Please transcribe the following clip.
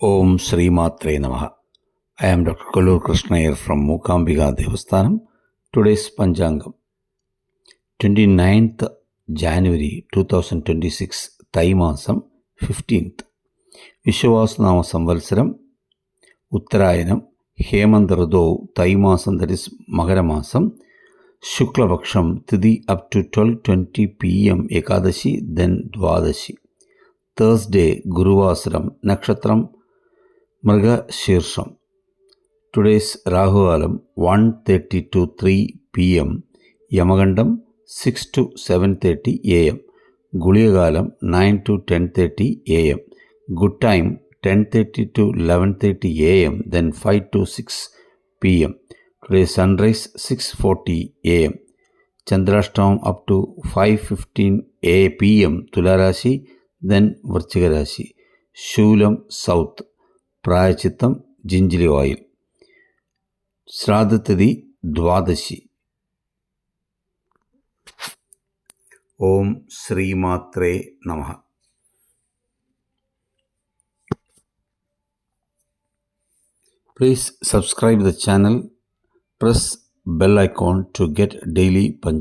Om Sri Matre Namaha. I am Dr. Kollur Krishna Iyer from Mookambika Devasthanam. Today's Panchangam, 29th January 2026, Thai Masam 15th. Vishwasnama Samvalsaram, Uttarayanam, Hemant Rado, Thai Masam, that is Magara Masam, Shukla Vaksham, Tithi up to 12:20 p.m. Ekadashi, then Dwadashi. Thursday, Guruvasaram, Nakshatram, Mrga Shirsham. Today's Rahu Alam 1:30 to 3 p.m. Yamagandam 6 to 7:30 a.m. Guliyagalam 9 to 10:30 a.m. Good time 10:30 to 11:30 a.m. Then 5 to 6 p.m. Today's sunrise 6:40 a.m. Chandrashtam up to 5:15 p.m. Tularashi, then Vrchigarashi. Shulam South. Prayachitam Ginjali oil. Shraddhatadi Dwadashi. Om Sri Matre Namaha. Please subscribe the channel, press bell icon to get daily Panchangam.